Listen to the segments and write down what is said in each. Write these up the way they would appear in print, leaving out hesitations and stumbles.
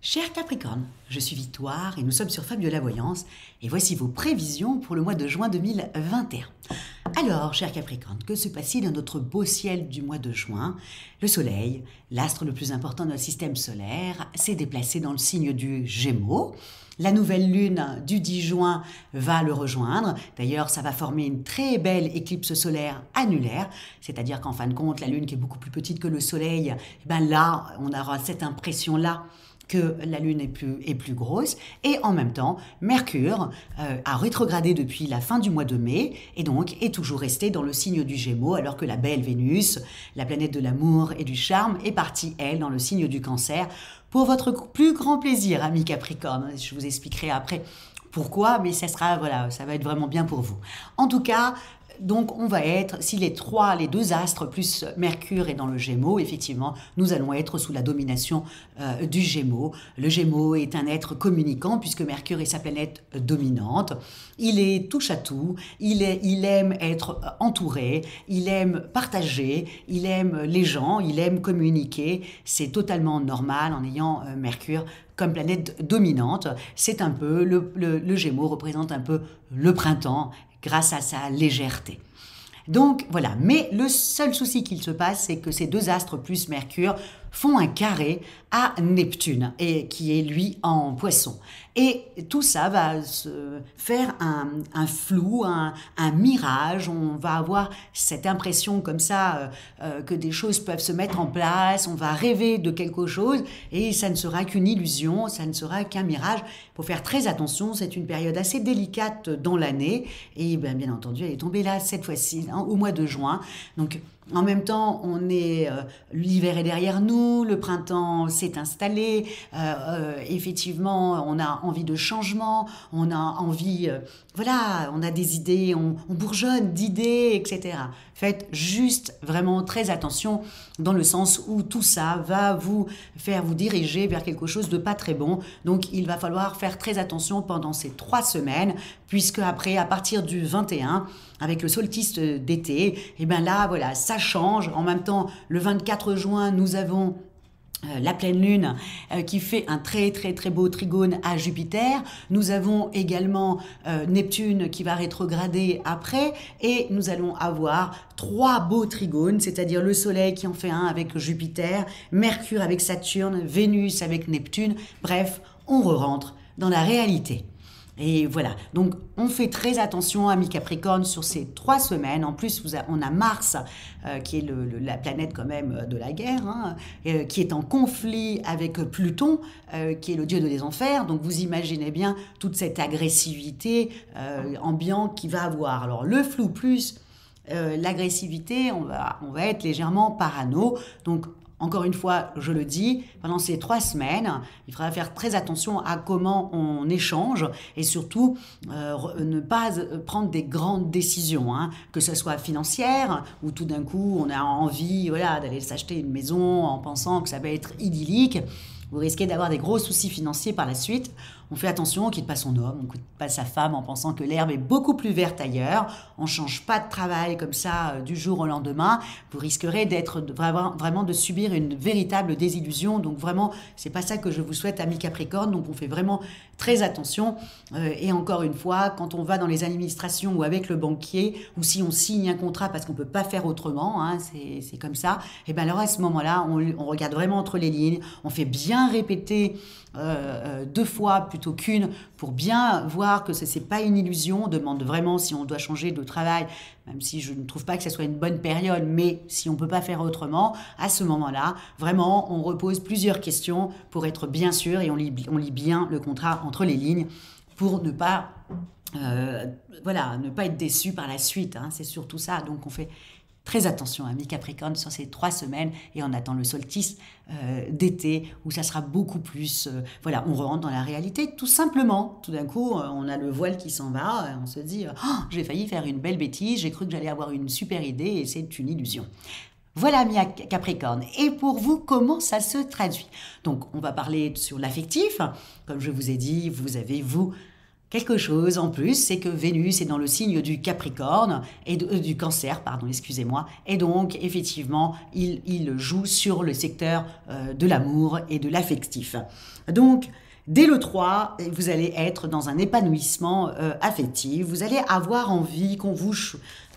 Cher Capricorne, je suis Victoire et nous sommes sur Fabiola Voyance et voici vos prévisions pour le mois de juin 2021. Alors, cher Capricorne, que se passe-t-il dans notre beau ciel du mois de juin? Le Soleil, l'astre le plus important de notre système solaire, s'est déplacé dans le signe du Gémeaux. La nouvelle lune du 10 juin va le rejoindre. D'ailleurs, ça va former une très belle éclipse solaire annulaire, c'est-à-dire qu'en fin de compte, la lune qui est beaucoup plus petite que le Soleil, là, on aura cette impression-là que la Lune est plus grosse, et en même temps, Mercure a rétrogradé depuis la fin du mois de mai, et donc est toujours resté dans le signe du Gémeaux, alors que la belle Vénus, la planète de l'amour et du charme, est partie, elle, dans le signe du Cancer, pour votre plus grand plaisir, amis Capricorne. Je vous expliquerai après pourquoi, mais ça va être vraiment bien pour vous. En tout cas, donc on va être, si les deux astres plus Mercure est dans le Gémeaux, effectivement, nous allons être sous la domination du Gémeaux. Le Gémeaux est un être communicant puisque Mercure est sa planète dominante. Il est touche à tout, il aime être entouré, il aime partager, il aime les gens, il aime communiquer. C'est totalement normal en ayant Mercure comme planète dominante. C'est un peu, le Gémeaux représente un peu le printemps, grâce à sa légèreté. Donc voilà, mais le seul souci qu'il se passe, c'est que ces deux astres plus Mercure font un carré à Neptune, et qui est lui en Poisson. Et tout ça va se faire un flou, un mirage. On va avoir cette impression comme ça que des choses peuvent se mettre en place. On va rêver de quelque chose et ça ne sera qu'une illusion, ça ne sera qu'un mirage. Il faut faire très attention, c'est une période assez délicate dans l'année. Et bien entendu, elle est tombée là cette fois-ci, au mois de juin. Donc en même temps, l'hiver est derrière nous, le printemps s'est installé, effectivement, on a envie de changement, on a envie, on a des idées, on bourgeonne d'idées, etc. Faites juste vraiment très attention dans le sens où tout ça va vous faire vous diriger vers quelque chose de pas très bon. Donc, il va falloir faire très attention pendant ces 3 semaines, puisque après, à partir du 21, avec le solstice d'été, ça change. En même temps, le 24 juin, nous avons la pleine lune qui fait un très très très beau trigone à Jupiter. Nous avons également Neptune qui va rétrograder après, et nous allons avoir 3 beaux trigones, c'est-à-dire le Soleil qui en fait un avec Jupiter, Mercure avec Saturne, Vénus avec Neptune. Bref, on re-rentre dans la réalité. Et voilà, donc on fait très attention, amis Capricorne, sur ces 3 semaines. En plus, on a Mars, qui est la planète quand même de la guerre, qui est en conflit avec Pluton, qui est le dieu des enfers. Donc vous imaginez bien toute cette agressivité ambiante qu'il va avoir. Alors le flou plus l'agressivité, on va être légèrement parano. Donc encore une fois, je le dis, pendant ces 3 semaines, il faudra faire très attention à comment on échange et surtout ne pas prendre des grandes décisions, que ce soit financière, où tout d'un coup on a envie d'aller s'acheter une maison en pensant que ça va être idyllique. Vous risquez d'avoir des gros soucis financiers par la suite. On fait attention, on ne quitte pas son homme, on ne quitte pas sa femme en pensant que l'herbe est beaucoup plus verte ailleurs. On ne change pas de travail comme ça du jour au lendemain. Vous risquerez vraiment de subir une véritable désillusion. Donc vraiment, c'est pas ça que je vous souhaite, amis Capricorne. Donc on fait vraiment très attention. Et encore une fois, quand on va dans les administrations ou avec le banquier, ou si on signe un contrat parce qu'on ne peut pas faire autrement, c'est comme ça, et bien alors à ce moment-là, on regarde vraiment entre les lignes, on fait bien répéter 2 fois plutôt qu'une pour bien voir que ce n'est pas une illusion. On demande vraiment si on doit changer de travail, même si je ne trouve pas que ce soit une bonne période, mais si on ne peut pas faire autrement, à ce moment-là, vraiment, on repose plusieurs questions pour être bien sûr, et on lit bien le contrat entre les lignes pour ne pas être déçu par la suite. C'est surtout ça. Donc on fait très attention, amis Capricorne, sur ces 3 semaines, et on attend le solstice d'été où ça sera beaucoup plus... on rentre dans la réalité tout simplement. Tout d'un coup, on a le voile qui s'en va, on se dit j'ai failli faire une belle bêtise, j'ai cru que j'allais avoir une super idée et c'est une illusion. Voilà, amis Capricorne. Et pour vous, comment ça se traduit? Donc, on va parler sur l'affectif. Comme je vous ai dit, vous avez, quelque chose en plus, c'est que Vénus est dans le signe du Capricorne, et du Cancer, pardon, excusez-moi, et donc effectivement, il joue sur le secteur de l'amour et de l'affectif. Donc, dès le 3, vous allez être dans un épanouissement affectif, vous allez avoir envie qu'on vous...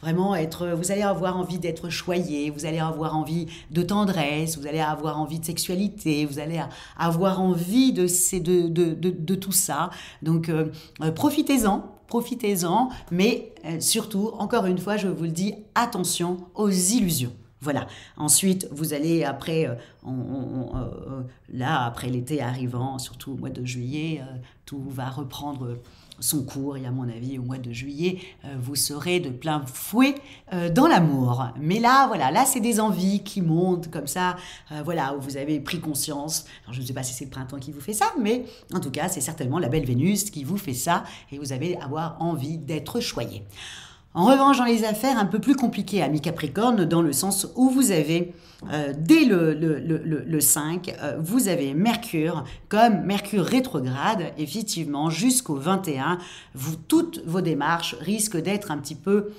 vous allez avoir envie d'être choyé, vous allez avoir envie de tendresse, vous allez avoir envie de sexualité, vous allez avoir envie de tout ça. Donc, profitez-en, mais surtout, encore une fois, je vous le dis, attention aux illusions. Voilà. Ensuite, vous allez, après, là, après l'été arrivant, surtout au mois de juillet, tout va reprendre son cours. Et à mon avis, au mois de juillet, vous serez de plein fouet dans l'amour. Mais là, voilà, là, c'est des envies qui montent comme ça, voilà, où vous avez pris conscience. Alors, je ne sais pas si c'est le printemps qui vous fait ça, mais en tout cas, c'est certainement la belle Vénus qui vous fait ça, et vous allez avoir envie d'être choyé. En revanche, dans les affaires, un peu plus compliquées, amis Capricorne, dans le sens où vous avez, dès le 5, vous avez Mercure, comme Mercure rétrograde, effectivement, jusqu'au 21, toutes vos démarches risquent d'être un petit peu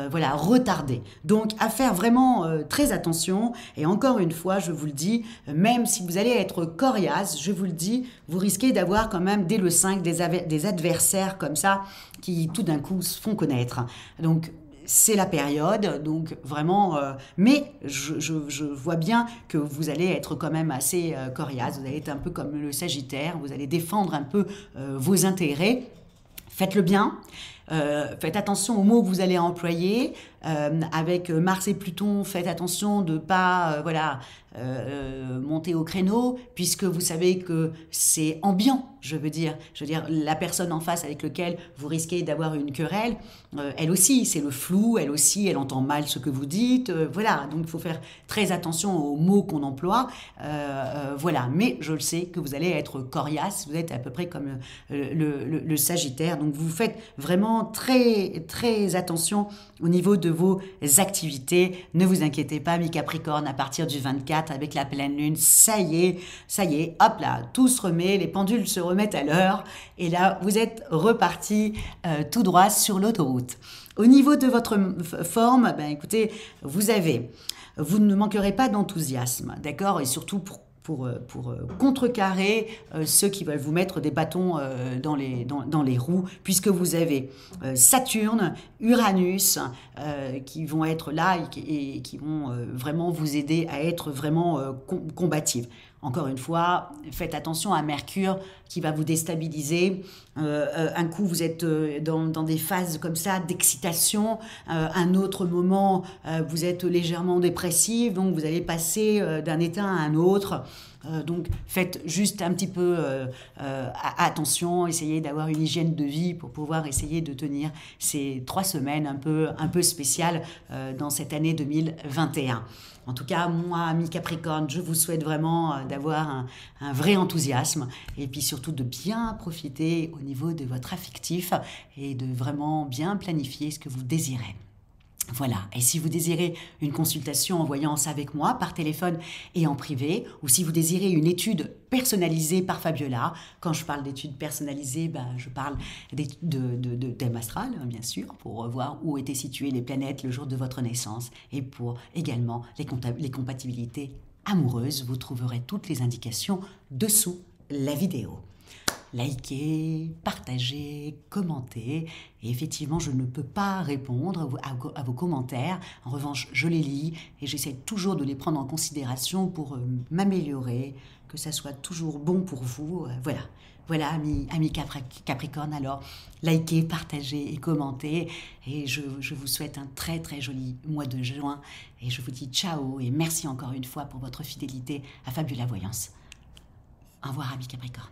voilà, retardées. Donc, à faire vraiment très attention, et encore une fois, je vous le dis, même si vous allez être coriace, je vous le dis, vous risquez d'avoir quand même, dès le 5, des adversaires comme ça, qui tout d'un coup se font connaître. Donc, c'est la période, donc vraiment, mais je vois bien que vous allez être quand même assez coriace, vous allez être un peu comme le Sagittaire, vous allez défendre un peu vos intérêts. Faites-le bien, faites attention aux mots que vous allez employer. Avec Mars et Pluton, faites attention de ne pas monter au créneau, puisque vous savez que c'est ambiant, je veux dire, la personne en face avec laquelle vous risquez d'avoir une querelle, elle aussi, c'est le flou, elle aussi, elle entend mal ce que vous dites, voilà, donc il faut faire très attention aux mots qu'on emploie, voilà, mais je le sais que vous allez être coriace, vous êtes à peu près comme le Sagittaire, donc vous faites vraiment très, très attention au niveau de vos activités. Ne vous inquiétez pas, mes Capricornes, à partir du 24, avec la pleine lune, ça y est, hop là, tout se remet, les pendules se remettent à l'heure, et là, vous êtes repartis tout droit sur l'autoroute. Au niveau de votre forme, ben écoutez, vous ne manquerez pas d'enthousiasme, d'accord, et surtout pour contrecarrer ceux qui veulent vous mettre des bâtons dans les roues, puisque vous avez Saturne, Uranus qui vont être là et qui vont vraiment vous aider à être vraiment combative. Encore une fois, faites attention à Mercure qui va vous déstabiliser. Un coup, vous êtes dans des phases comme ça d'excitation. Un autre moment, vous êtes légèrement dépressif, donc vous allez passer d'un état à un autre. Donc faites juste un petit peu attention, essayez d'avoir une hygiène de vie pour pouvoir essayer de tenir ces 3 semaines un peu spéciales dans cette année 2021. En tout cas, moi, amis Capricorne, je vous souhaite vraiment d'avoir un vrai enthousiasme et puis surtout de bien profiter au niveau de votre affectif et de vraiment bien planifier ce que vous désirez. Voilà, et si vous désirez une consultation en voyance avec moi par téléphone et en privé, ou si vous désirez une étude personnalisée par Fabiola, quand je parle d'études personnalisées, je parle de thème astral, bien sûr, pour voir où étaient situées les planètes le jour de votre naissance, et pour également les compatibilités amoureuses, vous trouverez toutes les indications dessous la vidéo. Likez, partagez, commentez. Et effectivement, je ne peux pas répondre à vos commentaires. En revanche, je les lis et j'essaie toujours de les prendre en considération pour m'améliorer, que ça soit toujours bon pour vous. Voilà, amis Capricorne, alors likez, partagez et commentez. Et je vous souhaite un très très joli mois de juin. Et je vous dis ciao et merci encore une fois pour votre fidélité à Fabiola Voyance. Au revoir, amis Capricorne.